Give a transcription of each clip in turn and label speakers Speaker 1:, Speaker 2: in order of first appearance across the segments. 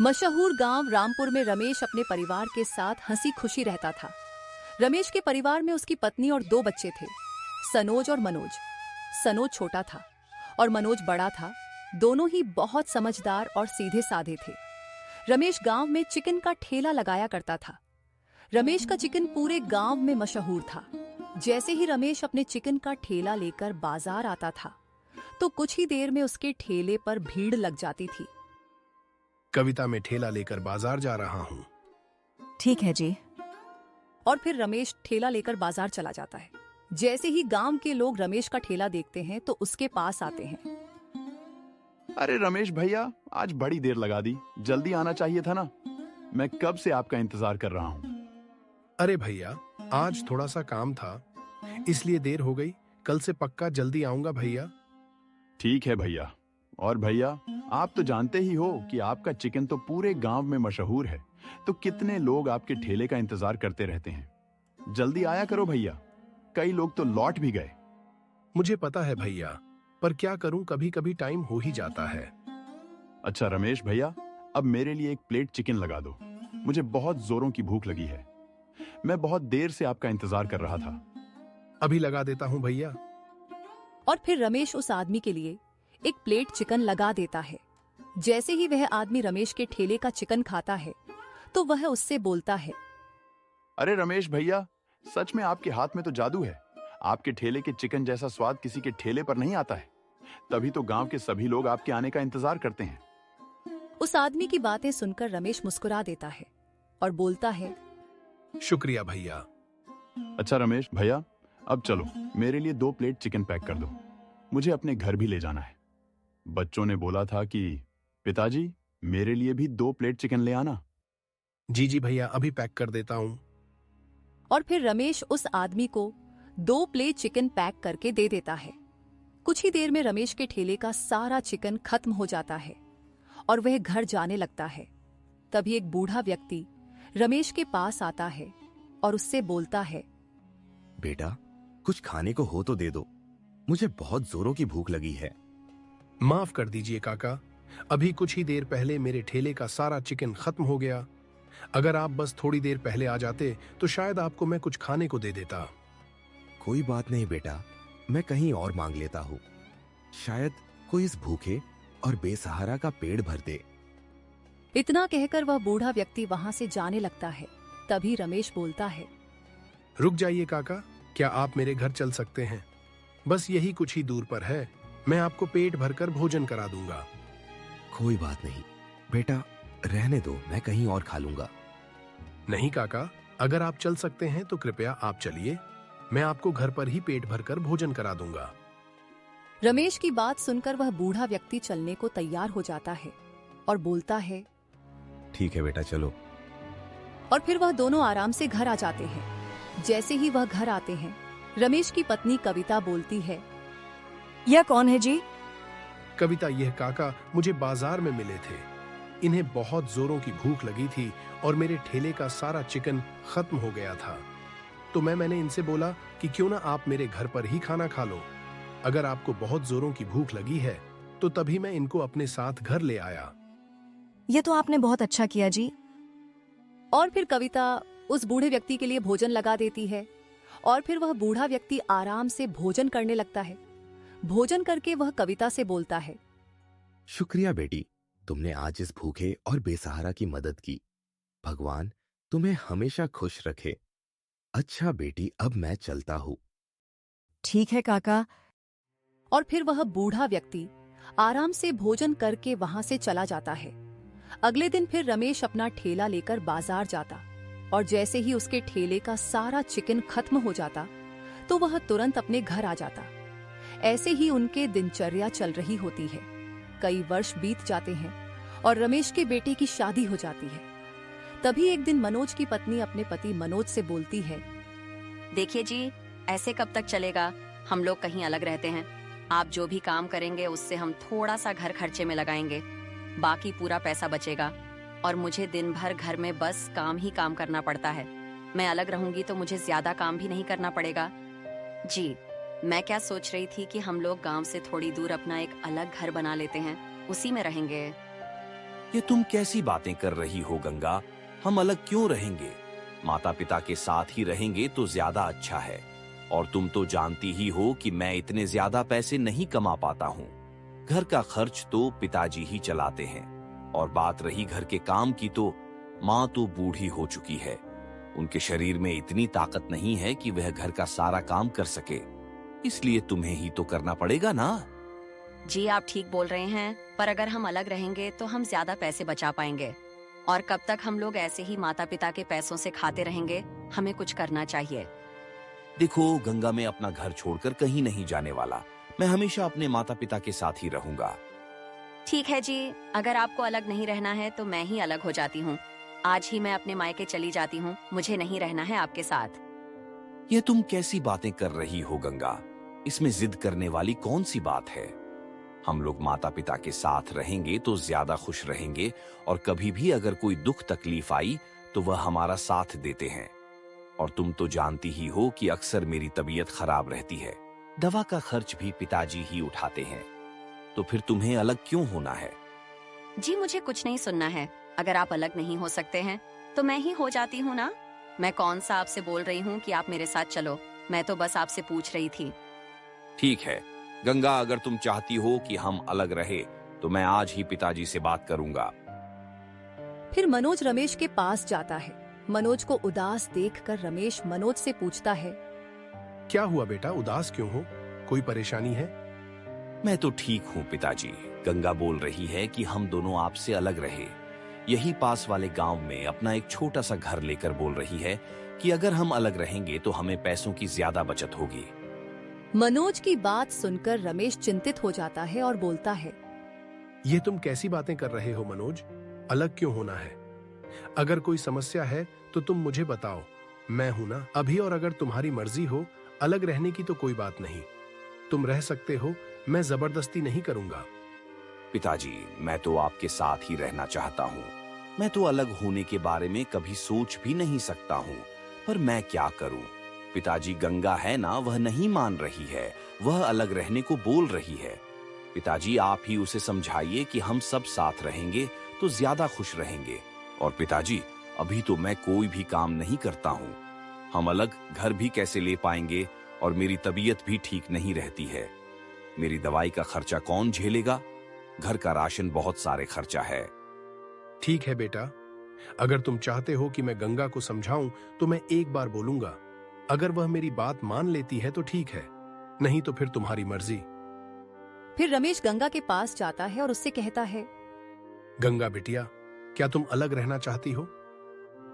Speaker 1: मशहूर गांव रामपुर में रमेश अपने परिवार के साथ हंसी खुशी रहता था। रमेश के परिवार में उसकी पत्नी और दो बच्चे थे, सनोज और मनोज। सनोज छोटा था और मनोज बड़ा था। दोनों ही बहुत समझदार और सीधे साधे थे। रमेश गांव में चिकन का ठेला लगाया करता था। रमेश का चिकन पूरे गांव में मशहूर था। जैसे ही रमेश अपने चिकन का ठेला लेकर बाजार आता था तो कुछ ही देर में उसके ठेले पर भीड़ लग जाती थी।
Speaker 2: कविता में ठेला लेकर बाजार जा रहा हूँ।
Speaker 3: ठीक है जी।
Speaker 1: और फिर रमेश ठेला लेकर बाजार चला जाता है। जैसे ही गांव के लोग रमेश का ठेला देखते हैं तो उसके पास आते हैं।
Speaker 4: अरे रमेश भैया, आज बड़ी देर लगा दी, जल्दी आना चाहिए था ना। मैं कब से आपका इंतजार कर रहा हूँ।
Speaker 2: अरे भैया, आज थोड़ा सा काम था, इसलिए देर हो गई। कल से पक्का जल्दी आऊंगा भैया।
Speaker 4: ठीक है भैया। और भैया, आप तो जानते ही हो कि आपका चिकन तो पूरे गांव में मशहूर है, तो कितने लोग आपके ठेले का इंतजार करते रहते हैं। जल्दी आया करो भैया, कई लोग तो लौट भी गए।
Speaker 2: मुझे पता है भैया, पर क्या करूं, कभी कभी टाइम हो ही जाता है।
Speaker 4: अच्छा रमेश भैया, अब मेरे लिए एक प्लेट चिकन लगा दो। मुझे बहुत जोरों की भूख लगी है। मैं बहुत देर से आपका इंतजार कर रहा था।
Speaker 2: अभी लगा देता हूं भैया।
Speaker 1: और फिर रमेश उस आदमी के लिए एक प्लेट चिकन लगा देता है। जैसे ही वह आदमी रमेश के ठेले का चिकन खाता है तो वह उससे बोलता है,
Speaker 4: अरे रमेश भैया, सच में आपके हाथ में तो जादू है। आपके ठेले के चिकन जैसा स्वाद किसी के ठेले पर नहीं आता है। तभी तो गांव के सभी लोग आपके आने का इंतजार करते हैं।
Speaker 1: उस आदमी की बातें सुनकर रमेश मुस्कुरा देता है और बोलता है,
Speaker 2: शुक्रिया भैया।
Speaker 4: अच्छा रमेश भैया, अब चलो मेरे लिए 2 प्लेट चिकन पैक कर दो। मुझे अपने घर भी ले जाना है। बच्चों ने बोला था कि पिताजी, मेरे लिए भी 2 प्लेट चिकन ले आना।
Speaker 2: जी जी भैया, अभी पैक कर देता हूँ।
Speaker 1: और फिर रमेश उस आदमी को 2 प्लेट चिकन पैक करके दे देता है। कुछ ही देर में रमेश के ठेले का सारा चिकन खत्म हो जाता है और वह घर जाने लगता है। तभी एक बूढ़ा व्यक्ति रमेश के पास आता है और उससे बोलता है,
Speaker 5: बेटा, कुछ खाने को हो तो दे दो, मुझे बहुत जोरों की भूख लगी है।
Speaker 2: माफ कर दीजिए काका, अभी कुछ ही देर पहले मेरे ठेले का सारा चिकन खत्म हो गया। अगर आप बस थोड़ी देर पहले आ जाते तो शायद आपको मैं कुछ खाने को दे देता।
Speaker 5: कोई बात नहीं बेटा, मैं कहीं और मांग लेता हूँ। शायद कोई इस भूखे और बेसहारा का पेट भर दे।
Speaker 1: इतना कहकर वह बूढ़ा व्यक्ति वहां से जाने लगता है। तभी रमेश बोलता है,
Speaker 2: रुक जाइए काका, क्या आप मेरे घर चल सकते हैं? बस यही कुछ ही दूर पर है। मैं आपको पेट भरकर भोजन करा दूंगा।
Speaker 5: कोई बात नहीं बेटा, रहने दो, मैं कहीं और खा लूंगा।
Speaker 2: नहीं काका, अगर आप चल सकते हैं तो कृपया आप चलिए। मैं आपको घर पर ही पेट भरकर भोजन करा दूंगा।
Speaker 1: रमेश की बात सुनकर वह बूढ़ा व्यक्ति चलने को तैयार हो जाता है और बोलता है,
Speaker 5: ठीक है बेटा, चलो।
Speaker 1: और फिर वह दोनों आराम से घर आ जाते हैं। जैसे ही वह घर आते हैं, रमेश की पत्नी कविता बोलती है,
Speaker 3: यह कौन है जी?
Speaker 2: कविता, यह काका मुझे बाजार में मिले थे। इन्हें बहुत जोरों की भूख लगी थी और मेरे ठेले का सारा चिकन खत्म हो गया था। तो मैंने इनसे बोला कि क्यों ना आप मेरे घर पर ही खाना खा लो। अगर आपको बहुत जोरों की भूख लगी है तो तभी मैं इनको अपने साथ घर ले आया।
Speaker 3: यह तो आपने बहुत अच्छा किया जी।
Speaker 1: और फिर कविता उस बूढ़े व्यक्ति के लिए भोजन लगा देती है और फिर वह बूढ़ा व्यक्ति आराम से भोजन करने लगता है। भोजन करके वह कविता से बोलता है,
Speaker 5: शुक्रिया बेटी, तुमने आज इस भूखे और बेसहारा की मदद की। भगवान तुम्हें हमेशा खुश रखे। अच्छा बेटी, अब मैं चलता हूँ।
Speaker 3: ठीक है काका।
Speaker 1: और फिर वह बूढ़ा व्यक्ति आराम से भोजन करके वहां से चला जाता है। अगले दिन फिर रमेश अपना ठेला लेकर बाजार जाता और जैसे ही उसके ठेले का सारा चिकन खत्म हो जाता तो वह तुरंत अपने घर आ जाता। ऐसे ही उनके दिनचर्या चल रही होती है। कई वर्ष बीत जाते हैं और रमेश के बेटे की शादी हो जाती है। तभी एक दिन मनोज की पत्नी अपने पति मनोज से बोलती है,
Speaker 6: देखिए जी, ऐसे कब तक चलेगा? हम लोग कहीं अलग रहते हैं। आप जो भी काम करेंगे उससे हम थोड़ा सा घर खर्चे में लगाएंगे, बाकी पूरा पैसा बचेगा। और मुझे दिन भर घर में बस काम ही काम करना पड़ता है। मैं अलग रहूंगी तो मुझे ज्यादा काम भी नहीं करना पड़ेगा। जी, मैं क्या सोच रही थी कि हम लोग गांव से थोड़ी दूर अपना एक अलग घर बना लेते हैं, उसी में रहेंगे।
Speaker 7: ये तुम कैसी बातें कर रही हो गंगा? हम अलग क्यों रहेंगे? माता पिता के साथ ही रहेंगे तो ज्यादा अच्छा है। और तुम तो जानती ही हो कि मैं इतने ज्यादा पैसे नहीं कमा पाता हूँ। घर का खर्च तो पिताजी ही चलाते हैं। और बात रही घर के काम की, तो माँ तो बूढ़ी हो चुकी है। उनके शरीर में इतनी ताकत नहीं है कि वह घर का सारा काम कर सके। इसलिए तुम्हें ही तो करना पड़ेगा ना।
Speaker 6: जी आप ठीक बोल रहे हैं, पर अगर हम अलग रहेंगे तो हम ज्यादा पैसे बचा पाएंगे। और कब तक हम लोग ऐसे ही माता पिता के पैसों से खाते रहेंगे? हमें कुछ करना चाहिए।
Speaker 7: देखो गंगा, मैं अपना घर छोड़कर कहीं नहीं जाने वाला। मैं हमेशा अपने माता पिता के साथ ही रहूंगा।
Speaker 6: ठीक है जी, अगर आपको अलग नहीं रहना है तो मैं ही अलग हो जाती हूँ। आज ही मैं अपने मायके चली जाती हूँ। मुझे नहीं रहना है आपके साथ।
Speaker 7: ये तुम कैसी बातें कर रही हो गंगा? इसमें जिद करने वाली कौन सी बात है? हम लोग माता पिता के साथ रहेंगे तो ज्यादा खुश रहेंगे। और कभी भी अगर कोई दुख तकलीफ आई तो वह हमारा साथ देते हैं। और तुम तो जानती ही हो कि अक्सर मेरी तबीयत खराब रहती है। दवा का खर्च भी पिताजी ही उठाते हैं। तो फिर तुम्हें अलग क्यों होना है?
Speaker 6: जी मुझे कुछ नहीं सुनना है। अगर आप अलग नहीं हो सकते हैं तो मैं ही हो जाती हूँ ना। मैं कौन सा आपसे बोल रही हूँ कि आप मेरे साथ चलो। मैं तो बस आपसे पूछ रही थी।
Speaker 7: ठीक है गंगा, अगर तुम चाहती हो कि हम अलग रहे तो मैं आज ही पिताजी से बात करूंगा।
Speaker 1: फिर मनोज रमेश के पास जाता है। मनोज को उदास देखकर रमेश मनोज से पूछता है,
Speaker 2: क्या हुआ बेटा, उदास क्यों हो? कोई परेशानी है?
Speaker 7: मैं तो ठीक हूँ पिताजी। गंगा बोल रही है कि हम दोनों आपसे अलग रहे। यही पास वाले गांव में अपना एक छोटा सा घर लेकर बोल रही है कि अगर हम अलग रहेंगे तो हमें पैसों की ज्यादा बचत होगी।
Speaker 1: मनोज की बात सुनकर रमेश चिंतित हो जाता है और बोलता है,
Speaker 2: ये तुम कैसी बातें कर रहे हो मनोज? अलग क्यों होना है? अगर कोई समस्या है तो तुम मुझे बताओ, मैं हूं ना अभी। और अगर तुम्हारी मर्जी हो अलग रहने की तो कोई बात नहीं, तुम रह सकते हो। मैं जबरदस्ती नहीं करूंगा।
Speaker 7: पिताजी, मैं तो आपके साथ ही रहना चाहता हूँ। मैं तो अलग होने के बारे में कभी सोच भी नहीं सकता हूँ, पर मैं क्या करूँ? पिताजी, गंगा है ना, वह नहीं मान रही है। वह अलग रहने को बोल रही है। पिताजी, आप ही उसे समझाइए कि हम सब साथ रहेंगे तो ज्यादा खुश रहेंगे। और पिताजी, अभी तो मैं कोई भी काम नहीं करता हूँ। हम अलग घर भी कैसे ले पाएंगे? और मेरी तबीयत भी ठीक नहीं रहती है। मेरी दवाई का खर्चा कौन झेलेगा? घर का राशन बहुत सारे खर्चा है।
Speaker 2: ठीक है बेटा, अगर तुम चाहते हो कि मैं गंगा को समझाऊं तो मैं एक बार बोलूंगा। अगर वह मेरी बात मान लेती है तो ठीक है, नहीं तो फिर तुम्हारी मर्जी।
Speaker 1: फिर रमेश गंगा के पास जाता है और उससे कहता है,
Speaker 2: गंगा बिटिया, क्या तुम अलग रहना चाहती हो?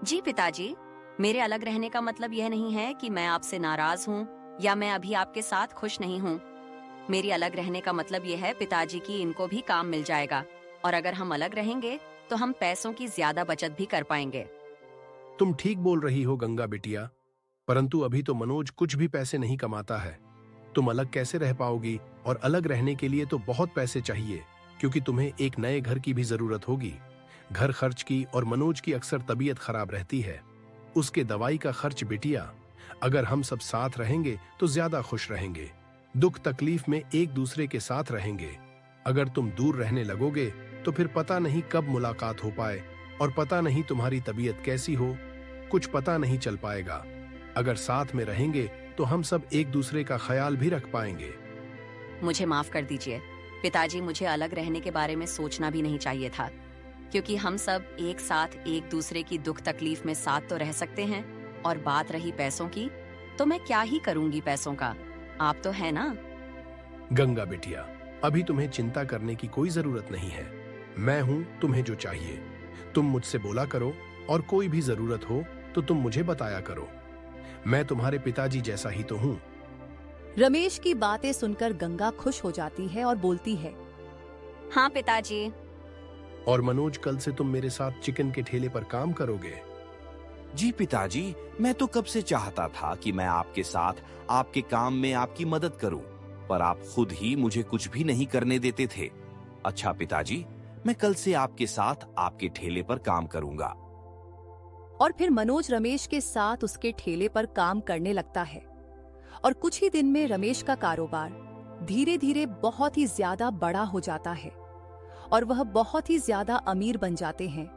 Speaker 6: जी पिताजी, मेरे अलग रहने का मतलब यह नहीं है कि मैं आपसे नाराज हूँ या मैं अभी आपके साथ खुश नहीं हूँ। मेरी अलग रहने का मतलब यह है पिताजी की इनको भी काम मिल जाएगा। और अगर हम अलग रहेंगे तो हम पैसों की ज्यादा बचत भी कर पाएंगे।
Speaker 2: तुम ठीक बोल रही हो गंगा बिटिया, परंतु अभी तो मनोज कुछ भी पैसे नहीं कमाता है। तुम अलग कैसे रह पाओगी? और अलग रहने के लिए तो बहुत पैसे चाहिए, क्योंकि तुम्हें एक नए घर की भी जरूरत होगी। घर खर्च की, और मनोज की अक्सर तबीयत खराब रहती है। उसके दवाई का खर्च बिटिया। अगर हम सब साथ रहेंगे तो ज्यादा खुश रहेंगे। दुख तकलीफ में एक दूसरे के साथ रहेंगे। अगर तुम दूर रहने लगोगे तो फिर पता नहीं कब मुलाकात हो पाए, और पता नहीं तुम्हारी तबीयत कैसी हो, कुछ पता नहीं चल पाएगा। अगर साथ में रहेंगे तो हम सब एक दूसरे का ख्याल भी रख पाएंगे।
Speaker 6: मुझे माफ कर दीजिए पिताजी, मुझे अलग रहने के बारे में सोचना भी नहीं चाहिए था, क्योंकि हम सब एक साथ एक दूसरे की दुख तकलीफ में साथ तो रह सकते हैं। और बात रही पैसों की, तो मैं क्या ही करूंगी पैसों का, आप तो है ना।
Speaker 2: गंगा बिटिया, अभी तुम्हें चिंता करने की कोई जरूरत नहीं है। मैं हूं, तुम्हें जो चाहिए तुम मुझसे बोला करो, और कोई भी जरूरत हो तो तुम मुझे बताया करो। मैं तुम्हारे पिताजी जैसा ही तो हूं।
Speaker 1: रमेश की बातें सुनकर गंगा खुश हो जाती है और बोलती है,
Speaker 6: हाँ पिताजी।
Speaker 2: और मनोज, कल से तुम मेरे साथ चिकन के ठेले पर काम करोगे।
Speaker 7: जी पिताजी, मैं तो कब से चाहता था कि मैं आपके साथ आपके काम में आपकी मदद करूं, पर आप खुद ही मुझे कुछ भी नहीं करने देते थे। अच्छा पिताजी, मैं कल से आपके साथ आपके ठेले पर काम करूंगा।
Speaker 1: और फिर मनोज रमेश के साथ उसके ठेले पर काम करने लगता है। और कुछ ही दिन में रमेश का कारोबार धीरे धीरे बहुत ही ज्यादा बड़ा हो जाता है। और वह बहुत ही ज्यादा अमीर बन जाते हैं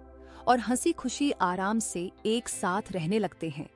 Speaker 1: और हंसी खुशी आराम से एक साथ रहने लगते हैं।